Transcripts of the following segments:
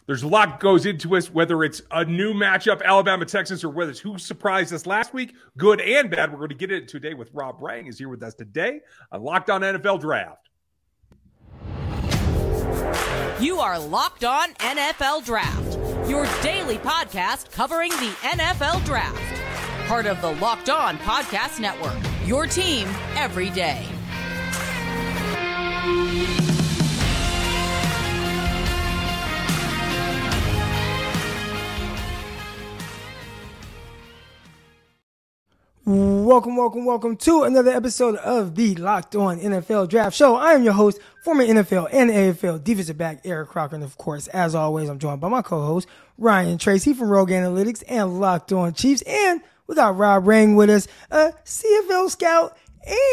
There's a lot goes into us, whether it's a new matchup, Alabama, Texas, or whether it's who surprised us last week, good and bad. We're going to get into today with Rob Rang is here with us today on Locked On NFL Draft. You are Locked On NFL Draft, your daily podcast covering the NFL Draft. Part of the Locked On Podcast Network, your team every day. Welcome to another episode of the Locked On NFL Draft Show. I am your host, former NFL and AFL defensive back Eric Crocker, and of course, as always, I'm joined by my co-host Ryan Tracy from Rogue Analytics and Locked On Chiefs, and we got Rob Rang with us, a CFL scout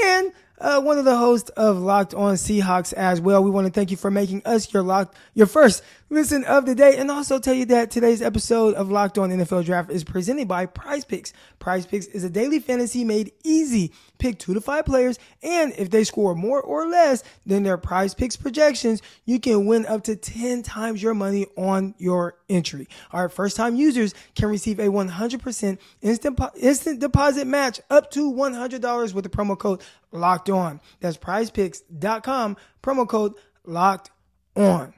and one of the hosts of Locked On Seahawks as well. We want to thank you for making us your first listen of the day, and also tell you that today's episode of Locked On NFL Draft is presented by Prize Picks. Prize Picks is a daily fantasy made easy. Pick 2 to 5 players, and if they score more or less than their Prize Picks projections, you can win up to 10 times your money on your entry. Our first-time users can receive a 100% instant deposit match up to $100 with the promo code Locked On. That's prizepicks.com, promo code Locked On.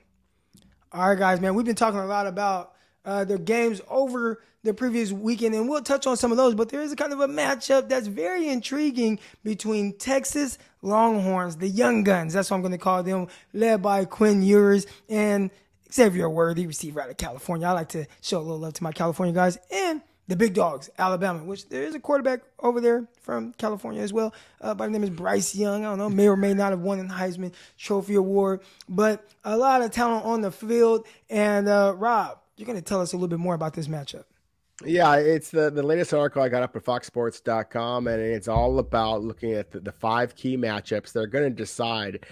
All right, guys, man, we've been talking a lot about the games over the previous weekend, and we'll touch on some of those, but there is a kind of a matchup that's very intriguing between Texas Longhorns, the Young Guns, that's what I'm going to call them, led by Quinn Ewers and Xavier Worthy, receiver out of California. I like to show a little love to my California guys, and the big dogs, Alabama, which there is a quarterback over there from California as well. By the name is Bryce Young. I don't know, may or may not have won an Heisman Trophy Award, but a lot of talent on the field. And Rob, you're going to tell us a little bit more about this matchup. Yeah, it's the latest article I got up at foxsports.com, and it's all about looking at the 5 key matchups that are going to decide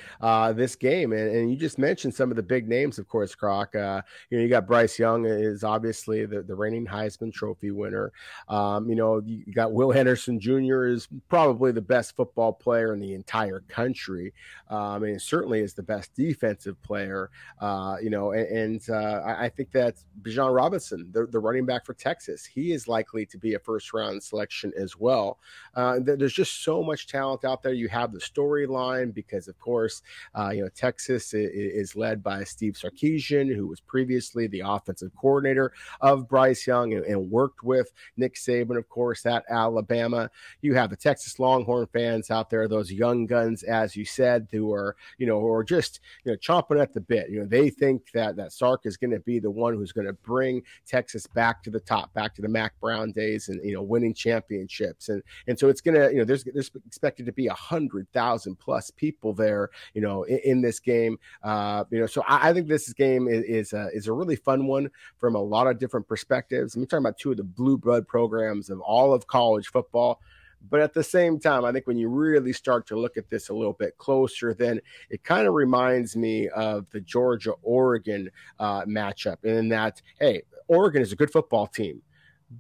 this game. And you just mentioned some of the big names, of course, Crock. You got Bryce Young is obviously the reigning Heisman Trophy winner. You got Will Henderson Jr. is probably the best football player in the entire country. And certainly is the best defensive player. I think that Bijan Robinson, the running back for Texas, he is likely to be a first-round selection as well. There's just so much talent out there. You have the storyline because, of course, Texas is led by Steve Sarkisian, who was previously the offensive coordinator of Bryce Young and worked with Nick Saban, of course, at Alabama. You have the Texas Longhorn fans out there, those young guns, as you said, who are just chomping at the bit. They think that Sark is going to be the one who's going to bring Texas back to the top, back to the Mac Brown days and, winning championships. And so it's going to, there's expected to be 100,000 plus people there, in this game. So I think this game is a really fun one from a lot of different perspectives. I'm talking about 2 of the blue blood programs of all of college football. But at the same time, I think when you really start to look at this a little bit closer, then it kind of reminds me of the Georgia-Oregon matchup in that, hey, Oregon is a good football team,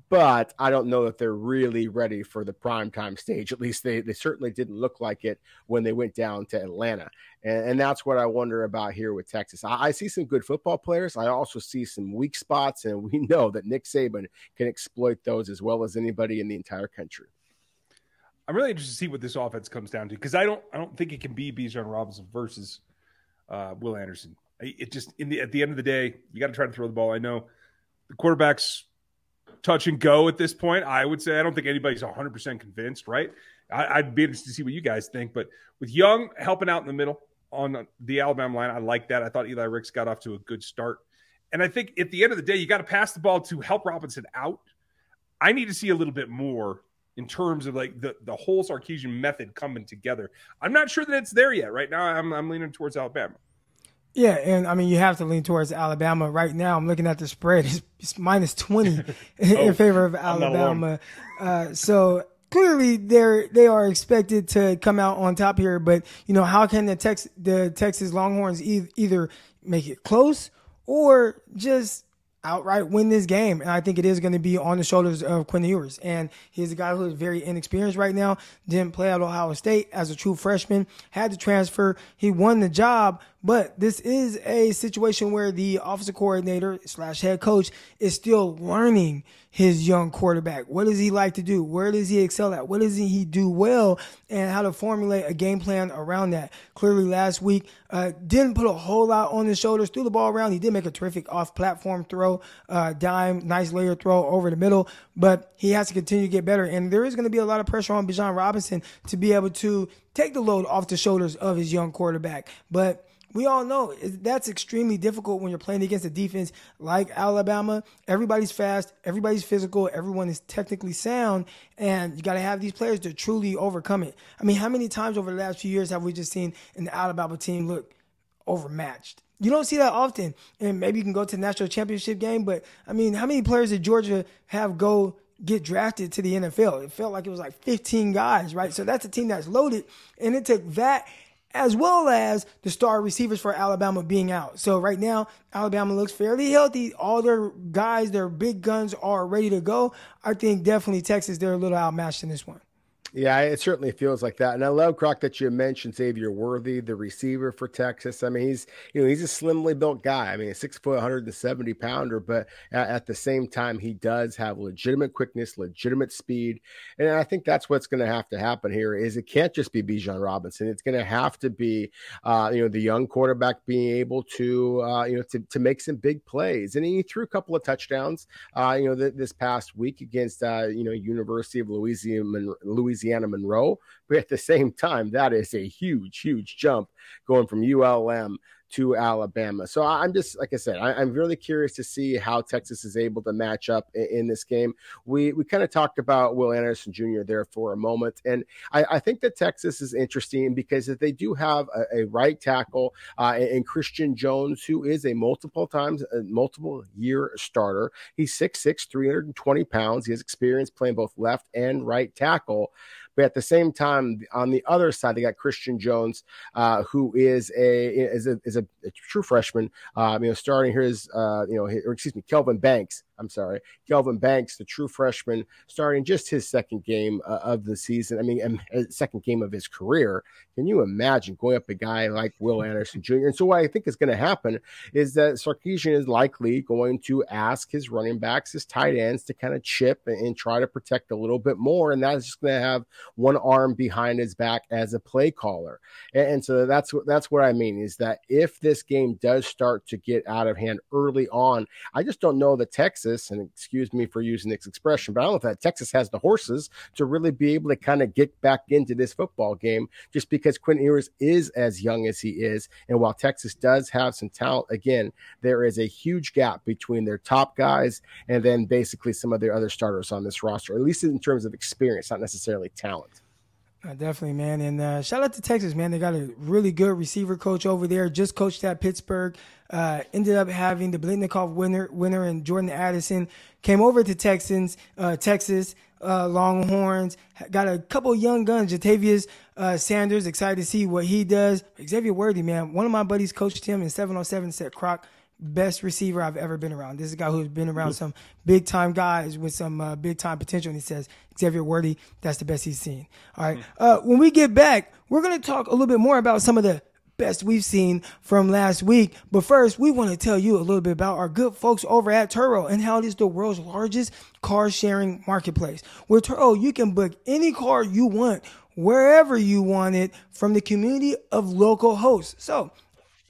but I don't know that they're really ready for the primetime stage. At least they certainly didn't look like it when they went down to Atlanta. And that's what I wonder about here with Texas. I see some good football players. I also see some weak spots, and we know that Nick Saban can exploit those as well as anybody in the entire country. I'm really interested to see what this offense comes down to, because I don't think it can be Bijan Robinson versus Will Anderson. It just at the end of the day, you got to try to throw the ball. I know the quarterback's touch and go at this point. I would say I don't think anybody's 100% convinced, right? I'd be interested to see what you guys think. But with Young helping out in the middle on the Alabama line, I like that. I thought Eli Ricks got off to a good start. And I think at the end of the day, you got to pass the ball to help Robinson out. I need to see a little bit more in terms of like the whole Sarkisian method coming together. I'm not sure that it's there yet. Right now, I'm leaning towards Alabama. Yeah, and I mean, you have to lean towards Alabama. Right now, I'm looking at the spread. It's minus 20 in favor of Alabama. So clearly they are expected to come out on top here. But, how can the Texas Longhorns either make it close or just outright win this game? And I think it is going to be on the shoulders of Quinn Ewers. And he's a guy who is very inexperienced right now, didn't play at Ohio State as a true freshman, had to transfer. He won the job, But this is a situation where the offensive coordinator / head coach is still learning his young quarterback. What does he like to do? Where does he excel at? What does he do well? And how to formulate a game plan around that. Clearly last week, didn't put a whole lot on his shoulders, threw the ball around. He did make a terrific off-platform throw, dime, nice layer throw over the middle, but he has to continue to get better. And there is going to be a lot of pressure on Bijan Robinson to be able to take the load off the shoulders of his young quarterback. But we all know that's extremely difficult when you're playing against a defense like Alabama. Everybody's fast, everybody's physical, everyone is technically sound, and you got to have these players to truly overcome it. I mean, how many times over the last few years have we just seen an Alabama team look overmatched? You don't see that often, and maybe you can go to the national championship game, but, I mean, how many players did Georgia have get drafted to the NFL? It felt like it was like 15 guys, right? So that's a team that's loaded, and it took that as well as the star receivers for Alabama being out. So right now, Alabama looks fairly healthy. All their guys, their big guns are ready to go. I think definitely Texas, they're a little outmatched in this one. Yeah, it certainly feels like that. And I love, Crock, that you mentioned Xavier Worthy, the receiver for Texas. I mean, he's a slimly built guy. I mean, a 6 foot, 170 pounder, but at the same time, he does have legitimate quickness, legitimate speed. And I think that's what's going to have to happen here is it can't just be Bijan Robinson. It's going to have to be, the young quarterback being able to make some big plays. And he threw a couple of touchdowns, this past week against, University of Louisiana Monroe, but at the same time, that is a huge jump going from ULM to Alabama. So I'm just, like I said, I'm really curious to see how Texas is able to match up in this game. We kind of talked about Will Anderson Jr. there for a moment, and I think that Texas is interesting because if they do have a right tackle and Christian Jones, who is a multiple year starter. He's 6'6", 320 pounds. He has experience playing both left and right tackle. But at the same time, on the other side, they got Christian Jones, who is a true freshman. Starting here is Kelvin Banks. Kelvin Banks, the true freshman, starting just his second game of the season. I mean, second game of his career. Can you imagine going up a guy like Will Anderson Jr.? And so what I think is going to happen is that Sarkisian is likely going to ask his running backs, his tight ends, to kind of chip and try to protect a little bit more. And that's just going to have one arm behind his back as a play caller. And so that's what I mean is that if this game does start to get out of hand early on, I just don't know that Texas, and excuse me for using this expression, but I don't know if that Texas has the horses to really be able to kind of get back into this football game just because Quinn Ewers is as young as he is. And while Texas does have some talent, again, there is a huge gap between their top guys and then basically some of their other starters on this roster, at least in terms of experience, not necessarily talent. Definitely, man. And shout out to Texas, man. They got a really good receiver coach over there. Just coached at Pittsburgh. Ended up having the Blitnikoff winner and Jordan Addison. Came over to Texas Longhorns. Got a couple young guns. Jatavius Sanders, excited to see what he does. Xavier Worthy, man. One of my buddies coached him in 707, said Crock, best receiver I've ever been around. This is a guy who's been around some big-time guys with some big-time potential, and he says, Xavier Worthy, that's the best he's seen. All right. When we get back, we're going to talk a little bit more about some of the best we've seen from last week. But first, we want to tell you a little bit about our good folks over at Turo and how it is the world's largest car-sharing marketplace. With Turo, you can book any car you want, wherever you want it, from the community of local hosts. So,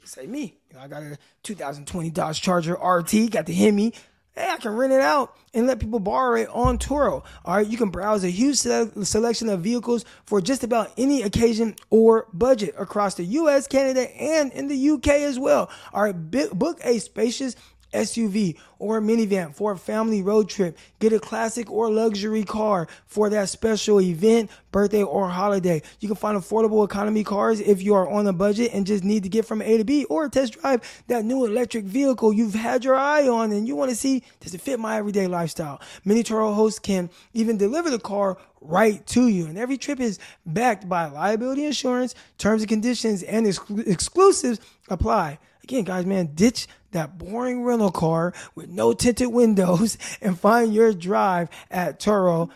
say me. I got a 2020 Dodge Charger RT, got the Hemi. Hey, I can rent it out and let people borrow it on Turo. All right, you can browse a huge selection of vehicles for just about any occasion or budget across the U.S., Canada, and in the U.K. as well. All right, book a spacious SUV or a minivan for a family road trip. Get a classic or luxury car for that special event, birthday, or holiday. You can find affordable economy cars if you are on a budget and just need to get from A to B, or test drive that new electric vehicle you've had your eye on and you want to see, does it fit my everyday lifestyle? Many Turo hosts can even deliver the car right to you. And every trip is backed by liability insurance. Terms and conditions and exclusives apply. Again, guys, man, ditch that boring rental car with no tinted windows and find your drive at Turo.com.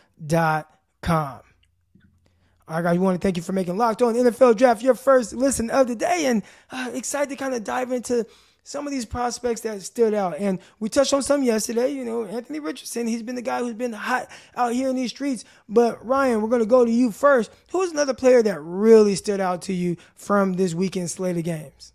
All right, guys, we want to thank you for making Locked On NFL Draft your first listen of the day, and excited to kind of dive into some of these prospects that stood out. And we touched on some yesterday. You know, Anthony Richardson, he's been the guy who's been hot out here in these streets. But Ryan, we're going to go to you first. Who's another player that really stood out to you from this weekend's slate of games?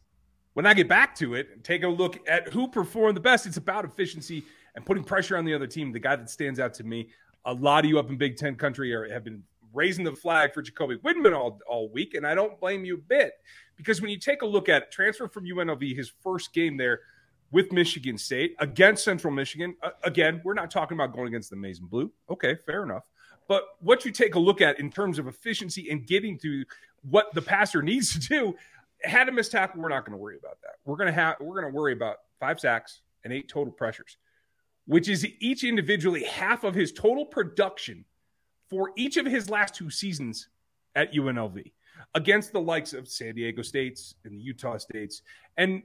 When I get back to it and take a look at who performed the best, it's about efficiency and putting pressure on the other team. The guy that stands out to me, a lot of you up in Big Ten country have been raising the flag for Jacoby Windman all week, and I don't blame you a bit, because when you take a look at transfer from UNLV, his first game there with Michigan State against Central Michigan, again, we're not talking about going against the Maize and Blue. Okay, fair enough. But what you take a look at in terms of efficiency and getting to what the passer needs to do, had a missed tackle, we're not going to worry about that. We're going to worry about 5 sacks and 8 total pressures, which is each individually half of his total production for each of his last 2 seasons at UNLV against the likes of San Diego States and the Utah States and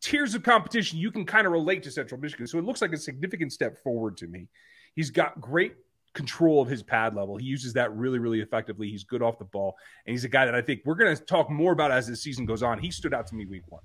tiers of competition. You can kind of relate to Central Michigan. So it looks like a significant step forward to me. He's got great control of his pad level. He uses that really, really effectively. He's good off the ball. And he's a guy that I think we're going to talk more about as the season goes on. He stood out to me week 1.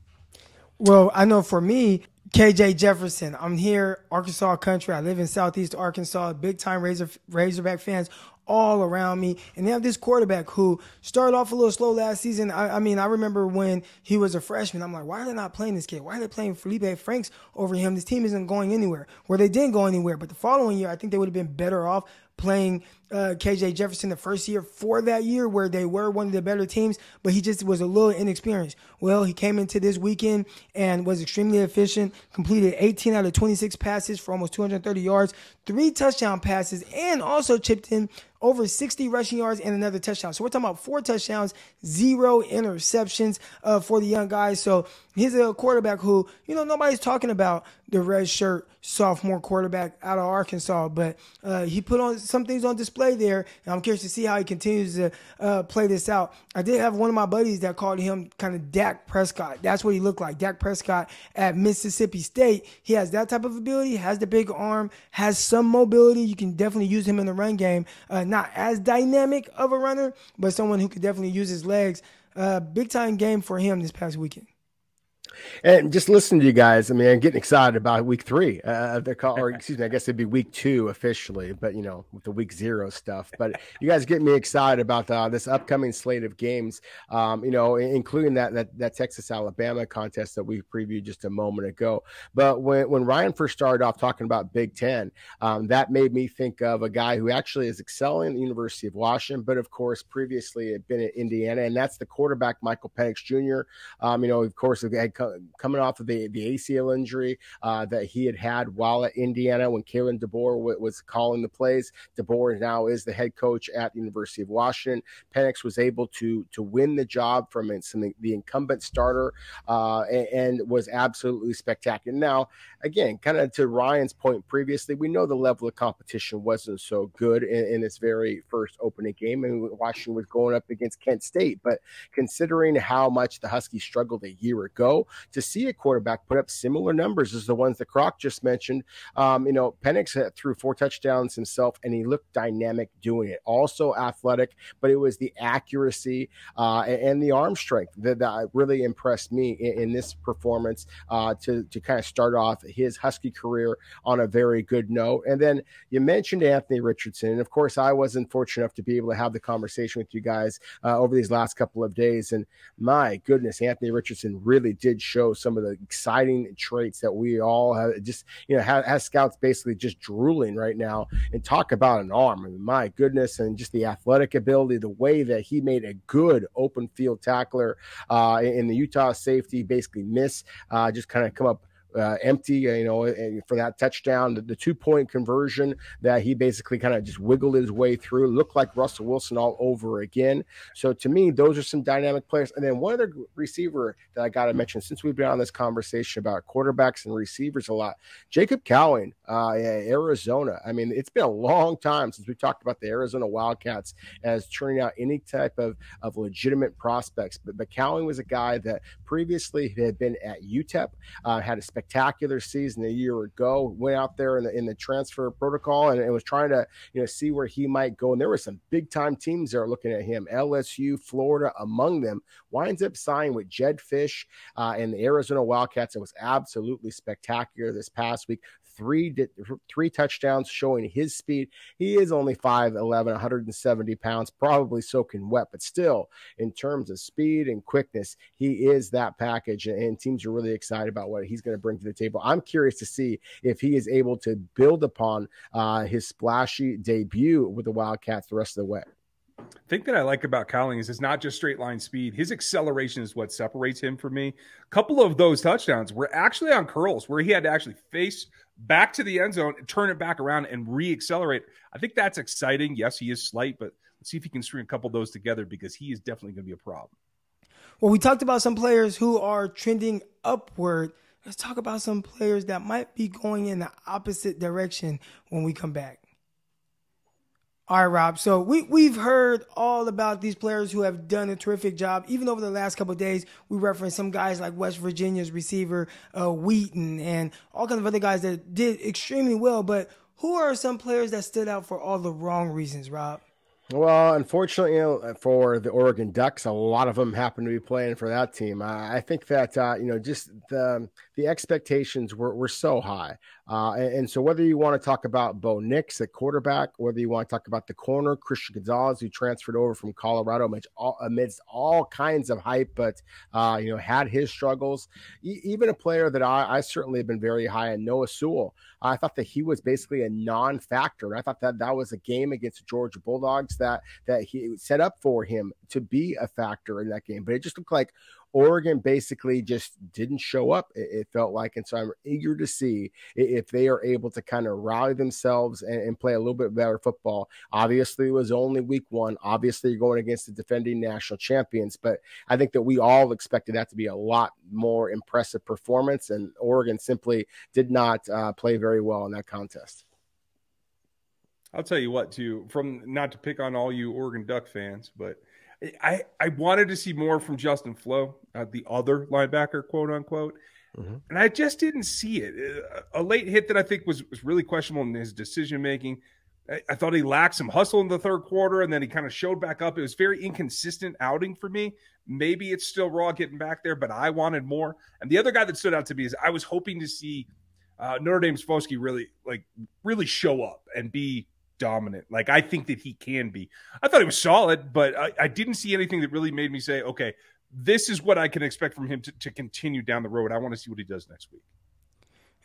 Well, I know for me, KJ Jefferson. I'm here, Arkansas country. I live in Southeast Arkansas. Big-time Razorback fans all around me. And they have this quarterback who started off a little slow last season. I mean, I remember when he was a freshman, I'm like, why are they not playing this kid? Why are they playing Felipe Franks over him? This team isn't going anywhere. Well, they didn't go anywhere. But the following year, I think they would have been better off playing KJ Jefferson the first year for that year where they were one of the better teams, but he just was a little inexperienced. Well, he came into this weekend and was extremely efficient, completed 18 out of 26 passes for almost 230 yards, 3 touchdown passes, and also chipped in over 60 rushing yards and another touchdown. So we're talking about 4 touchdowns, 0 interceptions for the young guys. So he's a quarterback who, you know, nobody's talking about the red shirt sophomore quarterback out of Arkansas, but he put on some things on display there, and I'm curious to see how he continues to play this out. I did have one of my buddies that called him kind of Dak Prescott. That's what he looked like, Dak Prescott at Mississippi State. He has that type of ability, has the big arm, has some mobility. You can definitely use him in the run game. Not as dynamic of a runner, but someone who could definitely use his legs. Big time game for him this past weekend. And just listening to you guys, I mean, I'm getting excited about week 3 of the call, or excuse me, I guess it'd be week 2 officially, but you know, with the week 0 stuff. But you guys get me excited about this upcoming slate of games, you know, including that Texas Alabama contest that we previewed just a moment ago. But when Ryan first started off talking about Big Ten, that made me think of a guy who actually is excelling at the University of Washington, but of course previously had been at Indiana, and that's the quarterback Michael Penix Jr. You know, of course, had coming off of the ACL injury that he had while at Indiana when Kalen DeBoer was calling the plays. DeBoer now is the head coach at the University of Washington. Penix was able to win the job from the incumbent starter and was absolutely spectacular. Now, again, kind of to Ryan's point previously, we know the level of competition wasn't so good in its very first opening game, and Washington was going up against Kent State. But considering how much the Huskies struggled a year ago, to see a quarterback put up similar numbers as the ones that Crock just mentioned, you know, Penix threw 4 touchdowns himself, and he looked dynamic doing it. Also athletic, but it was the accuracy and the arm strength that really impressed me in this performance to kind of start off his Husky career on a very good note. And then you mentioned Anthony Richardson, and of course I wasn't fortunate enough to be able to have the conversation with you guys over these last couple of days, and my goodness, Anthony Richardson really did show some of the exciting traits that we all have, just, you know, has scouts basically just drooling right now. And talk about an arm, I mean, my goodness, and just the athletic ability, the way that he made a good open field tackler in the Utah safety basically miss, just kind of come up empty, you know, for that touchdown, the 2-point conversion that he basically kind of just wiggled his way through, looked like Russell Wilson all over again. So to me, those are some dynamic players. And then one other receiver that I got to mention, since we've been on this conversation about quarterbacks and receivers a lot, Jacob Cowing, Arizona. I mean, it's been a long time since we talked about the Arizona Wildcats as turning out any type of legitimate prospects. But Cowing was a guy that previously had been at UTEP, had a spectacular season a year ago, went out there in the transfer protocol and was trying to, see where he might go. And there were some big time teams there looking at him, LSU, Florida, among them. Winds up signing with Jed Fish and the Arizona Wildcats. It was absolutely spectacular this past week. Three touchdowns showing his speed. He is only 5'11", 170 pounds, probably soaking wet, but still, in terms of speed and quickness, he is that package, and teams are really excited about what he's going to bring to the table. I'm curious to see if he is able to build upon his splashy debut with the Wildcats the rest of the way. Thing that I like about Cowling is it's not just straight line speed. His acceleration is what separates him from me. A couple of those touchdowns were actually on curls where he had to actually face back to the end zone, turn it back around, and re-accelerate. I think that's exciting. Yes, he is slight, but let's see if he can string a couple of those together because he is definitely going to be a problem. Well, we talked about some players who are trending upward. Let's talk about some players that might be going in the opposite direction when we come back. All right, Rob. So we've heard all about these players who have done a terrific job. Even over the last couple of days, we referenced some guys like West Virginia's receiver, Wheaton, and all kinds of other guys that did extremely well. But who are some players that stood out for all the wrong reasons, Rob? Well, unfortunately, for the Oregon Ducks, a lot of them happen to be playing for that team. I think that, just the expectations were so high. And so whether you want to talk about Bo Nix at quarterback, whether you want to talk about the corner, Christian Gonzalez, who transferred over from Colorado amidst all kinds of hype, but, had his struggles, even a player that I certainly have been very high on, Noah Sewell. I thought that he was basically a non-factor. I thought that was a game against the Georgia Bulldogs that he set up for him to be a factor in that game. But it just looked like Oregon basically just didn't show up, it felt like. And so I'm eager to see if they are able to kind of rally themselves and play a little bit better football. Obviously, it was only week one. Obviously, you're going against the defending national champions. But I think that we all expected that to be a lot more impressive performance. And Oregon simply did not play very well in that contest. I'll tell you what, too, not to pick on all you Oregon Duck fans, but I wanted to see more from Justin Flo, the other linebacker, quote unquote, and I just didn't see it. A late hit that I think was really questionable in his decision making. I thought he lacked some hustle in the third quarter, and then he kind of showed back up. It was very inconsistent outing for me. Maybe it's still raw getting back there, but I wanted more. And the other guy that stood out to me is I was hoping to see Notre Dame's Foskey really show up and be dominant. Like, I think that he can be. I thought he was solid, but I didn't see anything that really made me say, okay, this is what I can expect from him to continue down the road. I want to see what he does next week.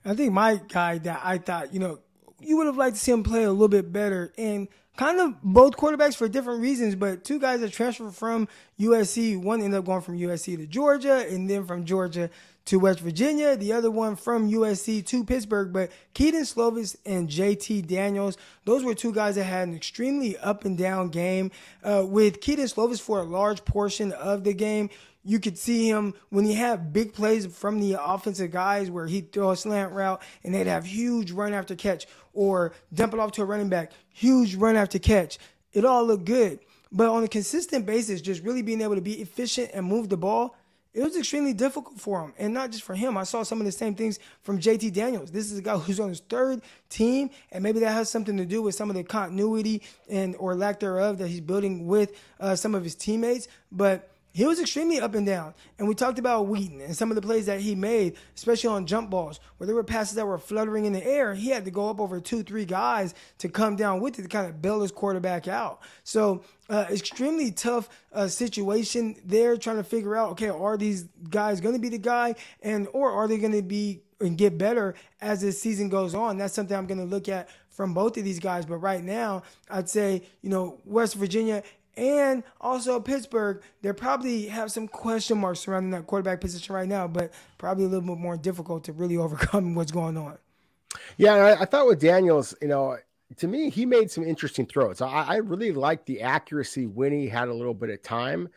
I think my guy that I thought, you would have liked to see him play a little bit better, and kind of both quarterbacks for different reasons, but two guys that transferred from USC. One ended up going from USC to Georgia, and then from Georgia to West Virginia. The other one from USC to Pittsburgh. But Kedon Slovis and JT Daniels, those were two guys that had an extremely up and down game. With Kedon Slovis for a large portion of the game, you could see him when he had big plays from the offensive guys where he'd throw a slant route and they'd have huge run after catch, or dump it off to a running back, huge run after catch. It all looked good. But on a consistent basis, just really being able to be efficient and move the ball, it was extremely difficult for him. And not just for him. I saw some of the same things from JT Daniels. This is a guy who's on his third team, and maybe that has something to do with some of the continuity or lack thereof that he's building with some of his teammates. But he was extremely up and down. And we talked about Wheaton and some of the plays that he made, especially on jump balls, where there were passes that were fluttering in the air. He had to go up over 2-3 guys to come down with it to kind of bail his quarterback out. So extremely tough situation there, trying to figure out, okay, are these guys going to be the guy, or are they going to be and get better as this season goes on? That's something I'm going to look at from both of these guys. But right now, I'd say, West Virginia and also Pittsburgh, they probably have some question marks surrounding that quarterback position right now, but probably a little bit more difficult to really overcome what's going on. Yeah, I thought with Daniels, to me, he made some interesting throws. I really liked the accuracy when he had a little bit of time.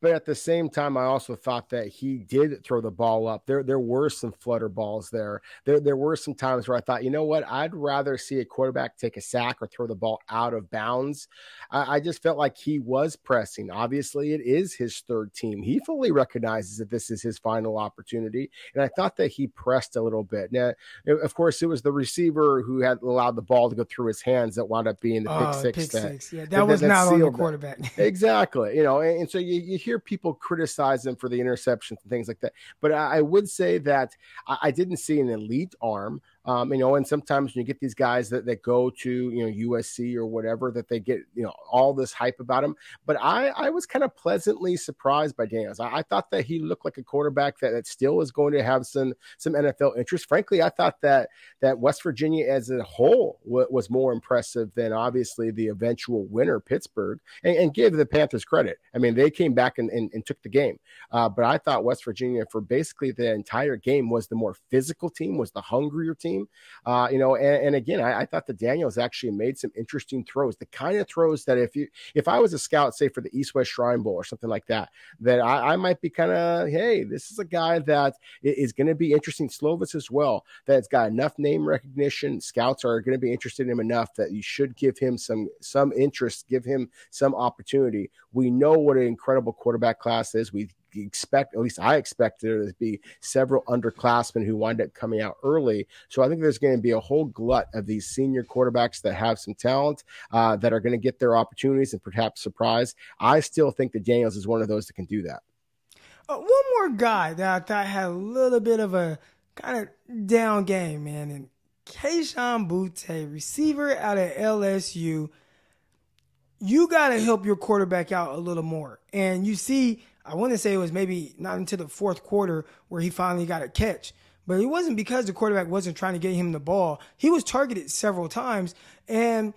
But at the same time, I also thought that he did throw the ball up. There were some flutter balls there. There were some times where I thought, you know what, I'd rather see a quarterback take a sack or throw the ball out of bounds. I just felt like he was pressing. Obviously, it is his third team. He fully recognizes that this is his final opportunity. And I thought that he pressed a little bit. Now, of course, it was the receiver who had allowed the ball to go through his hands that wound up being the pick six. Yeah, that was not on the quarterback. Exactly. And so you hear people criticize him for the interceptions and things like that. But I would say that I didn't see an elite arm. And sometimes when you get these guys that go to, USC or whatever, that they get, all this hype about him. But I was kind of pleasantly surprised by Daniels. I thought that he looked like a quarterback that still is going to have some NFL interest. Frankly, I thought that West Virginia as a whole was more impressive than obviously the eventual winner, Pittsburgh, and give the Panthers credit. I mean, they came back and took the game. But I thought West Virginia for basically the entire game was the more physical team, was the hungrier team. And again, I thought that Daniels actually made some interesting throws, the kind of throws that if I was a scout, say for the East-West Shrine Bowl or something like that I might be kind of, hey, this is a guy that is going to be interesting. Slovis as well, that's got enough name recognition. Scouts are going to be interested in him enough that you should give him some interest, give him some opportunity. We know what an incredible quarterback class is. We expect, at least I expect there to be several underclassmen who wind up coming out early. So I think there's going to be a whole glut of these senior quarterbacks that have some talent that are going to get their opportunities and perhaps surprise. I still think that Daniels is one of those that can do that. One more guy that I thought had a little bit of a kind of down game, man, and Kayshon Boutte, receiver out of LSU. You got to help your quarterback out a little more. And you see, I want to say it was maybe not until the fourth quarter where he finally got a catch. But it wasn't because the quarterback wasn't trying to get him the ball. He was targeted several times. And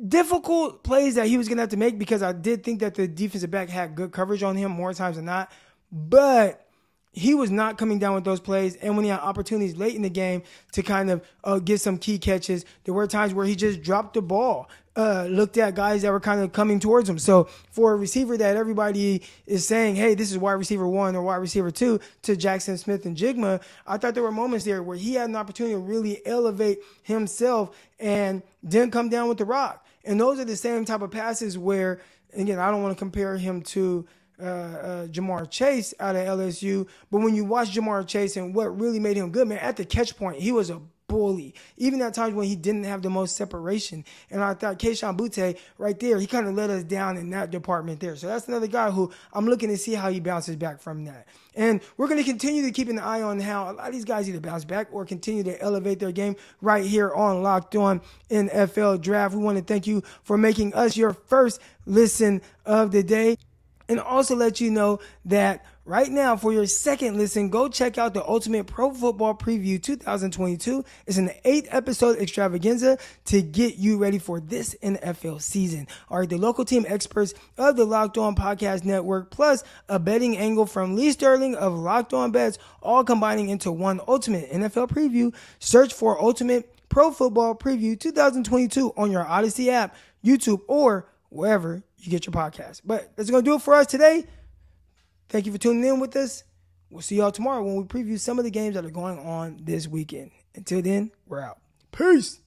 difficult plays that he was going to have to make, because I did think that the defensive back had good coverage on him more times than not. But he was not coming down with those plays. And when he had opportunities late in the game to kind of get some key catches, there were times where he just dropped the ball. Looked at guys that were kind of coming towards him. So for a receiver that everybody is saying, hey, this is wide receiver 1 or wide receiver 2 to Jackson Smith and Jigma, I thought there were moments there where he had an opportunity to really elevate himself and didn't come down with the rock. And those are the same type of passes where, again, I don't want to compare him to Jamar Chase out of LSU, but when you watch Jamar Chase and what really made him good, man, at the catch point, he was a bully, even at times when he didn't have the most separation. And I thought Kayshon Boutte right there, he kind of let us down in that department there. So that's another guy who I'm looking to see how he bounces back from that. And we're going to continue to keep an eye on how a lot of these guys either bounce back or continue to elevate their game right here on Locked On NFL Draft. We want to thank you for making us your first listen of the day. And also let you know that right now, for your second listen, go check out the Ultimate Pro Football Preview 2022. It's an 8-episode extravaganza to get you ready for this NFL season. All right, the local team experts of the Locked On Podcast Network, plus a betting angle from Lee Sterling of Locked On Bets, all combining into one ultimate NFL preview. Search for Ultimate Pro Football Preview 2022 on your Odyssey app, YouTube, or wherever you get your podcast. But that's going to do it for us today. Thank you for tuning in with us. We'll see y'all tomorrow when we preview some of the games that are going on this weekend. Until then, we're out. Peace.